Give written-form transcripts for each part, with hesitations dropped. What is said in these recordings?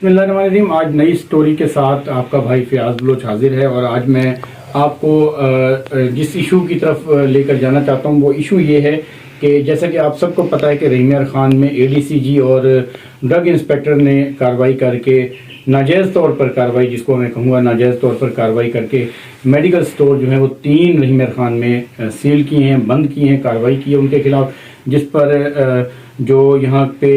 बिस्मिल्लाहिर्रहमानिर्रहीम। आज नई स्टोरी के साथ आपका भाई फयाज बलोच हाजिर है और आज मैं आपको जिस इशू की तरफ लेकर जाना चाहता हूँ वो इशू ये है कि जैसा कि आप सबको पता है कि रहीम खान में एडीसीजी और ड्रग इंस्पेक्टर ने कार्रवाई करके नाजायज़ तौर पर कार्रवाई, जिसको मैं कहूँगा नाजायज़ तौर पर कार्रवाई करके मेडिकल स्टोर जो है वो 3 रहीम खान में सील किए हैं, बंद किए हैं, कार्रवाई की है उनके खिलाफ, जिस पर जो यहाँ पे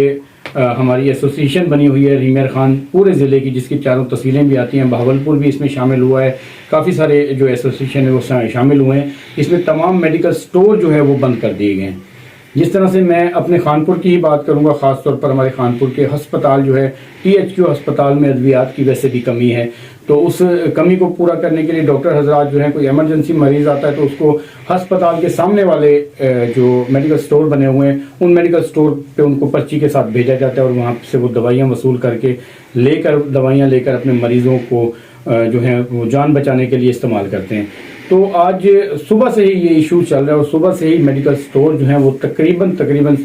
हमारी एसोसिएशन बनी हुई है रहीम खान पूरे ज़िले की, जिसकी चारों तहसीलें भी आती हैं, बहावलपुर भी इसमें शामिल हुआ है, काफ़ी सारे जो एसोसिएशन है वो शामिल हुए हैं। इसमें तमाम मेडिकल स्टोर जो है वो बंद कर दिए गए हैं। जिस तरह से मैं अपने खानपुर की ही बात करूंगा, ख़ास तौर पर हमारे खानपुर के हस्पताल जो है THQ अस्पताल में अद्वियात की वैसे भी कमी है, तो उस कमी को पूरा करने के लिए डॉक्टर हजरात जो है, कोई एमरजेंसी मरीज़ आता है तो उसको हस्पताल के सामने वाले जो मेडिकल स्टोर बने हुए हैं उन मेडिकल स्टोर पे उनको पर्ची के साथ भेजा जाता है और वहाँ से वो दवाइयाँ वसूल करके दवाइयाँ लेकर अपने मरीज़ों को जो है वो जान बचाने के लिए इस्तेमाल करते हैं। तो आज सुबह से ही ये इशू चल रहा है और सुबह से ही मेडिकल स्टोर जो हैं वो तकरीबन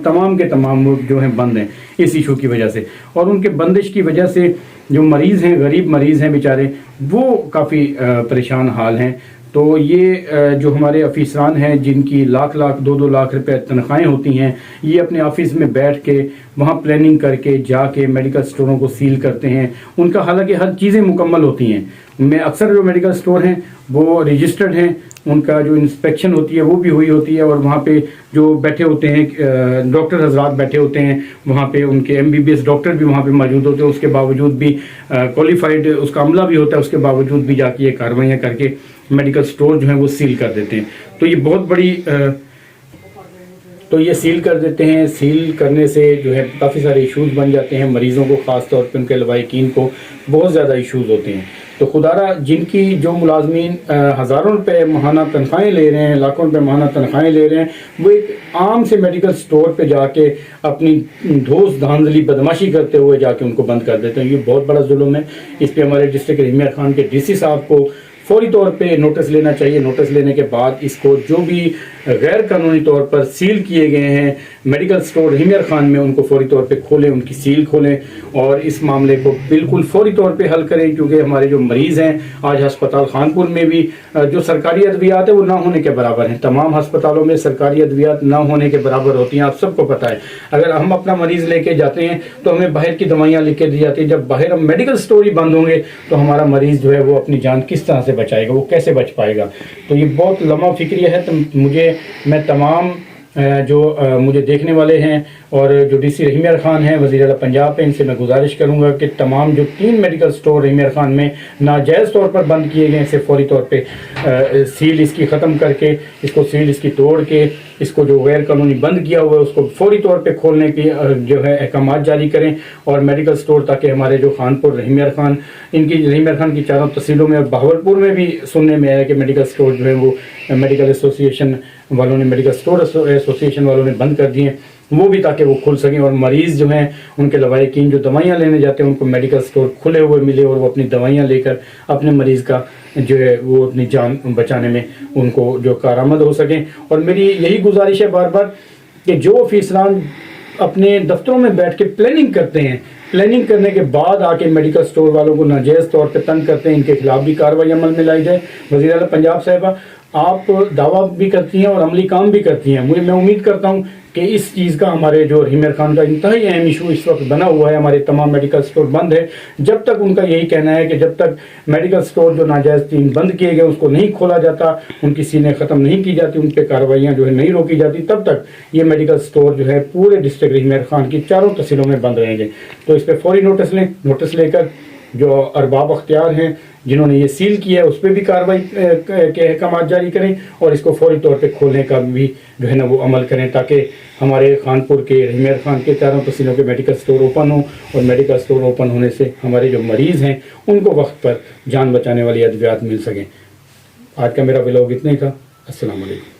तमाम के तमाम जो हैं बंद हैं इस इशू की वजह से। और उनके बंदिश की वजह से जो मरीज़ हैं, गरीब मरीज़ हैं बेचारे, वो काफ़ी परेशान हाल हैं। तो ये जो हमारे अफीसरान हैं जिनकी लाख 2-2 लाख रुपए तनख्वाहें होती हैं, ये अपने ऑफिस में बैठ के वहाँ प्लानिंग करके जाके मेडिकल स्टोरों को सील करते हैं। उनका हालांकि हर चीज़ें मुकम्मल होती हैं, उनमें अक्सर जो मेडिकल स्टोर हैं वो रजिस्टर्ड हैं, उनका जो इंस्पेक्शन होती है वो भी हुई होती है और वहाँ पे जो बैठे होते हैं डॉक्टर हजरात बैठे होते हैं, वहाँ पे उनके MBBS डॉक्टर भी वहाँ पे मौजूद होते हैं, उसके बावजूद भी क्वालिफाइड उसका अमला भी होता है, उसके बावजूद भी जाके ये कार्रवाइयाँ करके मेडिकल स्टोर जो है वो सील कर देते हैं। तो ये बहुत बड़ी तो ये सील कर देते हैं। सील करने से जो है काफ़ी सारे इश्यूज़ बन जाते हैं, मरीज़ों को ख़ास तौर पे उनके लवाहिकीन को बहुत ज़्यादा इश्यूज़ होते हैं। तो खुदारा जिनकी जो मुलाजमीन हज़ारों रुपए माहाना तनख्वाहें ले रहे हैं, लाखों रुपए माहाना तनख्वाहें ले रहे हैं, वो एक आम से मेडिकल स्टोर पे जाके अपनी धोस धांधली बदमाशी करते हुए जाके उनको बंद कर देते हैं। ये बहुत बड़ा जुल्म है। इस पर हमारे डिस्ट्रिक्ट रहीम खान के DC साहब को फौरी तौर पे नोटिस लेना चाहिए। नोटिस लेने के बाद इसको जो भी गैर कानूनी तौर पर सील किए गए हैं मेडिकल स्टोर रहीम खान में, उनको फौरी तौर पे खोलें, उनकी सील खोलें और इस मामले को बिल्कुल फौरी तौर पे हल करें। क्योंकि हमारे जो मरीज़ हैं आज हस्पताल खानपुर में भी जो सरकारी अद्वियात है वो ना होने के बराबर हैं। तमाम हस्पतालों में सरकारी अद्वियात ना होने के बराबर होती हैं, आप सबको पता है। अगर हम अपना मरीज़ लेके जाते हैं तो हमें बाहर की दवाइयाँ लिख के दी जाती है। जब बाहर हम मेडिकल स्टोर ही बंद होंगे तो हमारा मरीज़ जो है वो अपनी जान किस तरह से बचाएगा, वो कैसे बच पाएगा। तो ये बहुत लम्हा फिक्रिया है। तो मैं तमाम जो मुझे देखने वाले हैं और जो DC रहीम खान हैं वज़ीर आला पंजाब पे, इनसे मैं गुजारिश करूंगा कि तमाम जो 3 मेडिकल स्टोर रहीम खान में नाजायज़ तौर पर बंद किए गए इसे फौरी तौर पे सील इसकी ख़त्म करके, इसको सील इसकी तोड़ के, इसको जो गैर कानूनी बंद किया हुआ है उसको फौरी तौर पे खोलने की जो है अहकामात जारी करें। और मेडिकल स्टोर ताकि हमारे जो खानपुर रहीम खान की चारों तहसीलों में और बहावलपुर में भी सुनने में आया कि मेडिकल स्टोर जो है वो मेडिकल एसोसिएशन वालों ने, मेडिकल स्टोर एसोसिएशन वालों ने बंद कर दिए, वो भी ताकि वो खुल सकें और मरीज़ जो हैं उनके लवाहिकीन जो दवाइयाँ लेने जाते हैं उनको मेडिकल स्टोर खुले हुए मिले और वो अपनी दवाइयाँ लेकर अपने मरीज़ का जो है वो अपनी जान बचाने में उनको जो कारआमद हो सकें। और मेरी यही गुजारिश है बार बार कि जो अफीसरान अपने दफ्तरों में बैठ के प्लानिंग करते हैं, प्लानिंग करने के बाद आके मेडिकल स्टोर वालों को नाजायज़ तौर पे तंग करते हैं, इनके खिलाफ भी कार्रवाई अमल में लाई जाए। वज़ीर आला पंजाब साहिबा, आप दावा भी करती हैं और अमली काम भी करती हैं। मैं उम्मीद करता हूं कि इस चीज़ का हमारे जो रहीम खान का इंतहाई अहम इशू इस वक्त बना हुआ है, हमारे तमाम मेडिकल स्टोर बंद है। जब तक उनका यही कहना है कि जब तक मेडिकल स्टोर जो नाजायज़ 3 बंद किए गए उसको नहीं खोला जाता, उनकी सीलें ख़त्म नहीं की जाती, उन पर कार्रवाइयाँ जो है नहीं रोकी जाती, तब तक ये मेडिकल स्टोर जो है पूरे डिस्ट्रिक्ट रहीम खान की चारों तहसीलों में बंद रहेंगे। तो इस पर फौरी नोटिस लें। नोटिस लेकर जो अरबाब अख्तियार हैं जिन्होंने ये सील किया है उस पर भी कार्रवाई के अहकाम जारी करें और इसको फौरी तौर पे खोलने का भी जो है ना वो अमल करें, ताकि हमारे खानपुर के रहीम खान के चारों तहसीलों के मेडिकल स्टोर ओपन हो और मेडिकल स्टोर ओपन होने से हमारे जो मरीज़ हैं उनको वक्त पर जान बचाने वाली अद्वियात मिल सकें। आज का मेरा व्लॉग इतना ही था। अस्सलाम वालेकुम।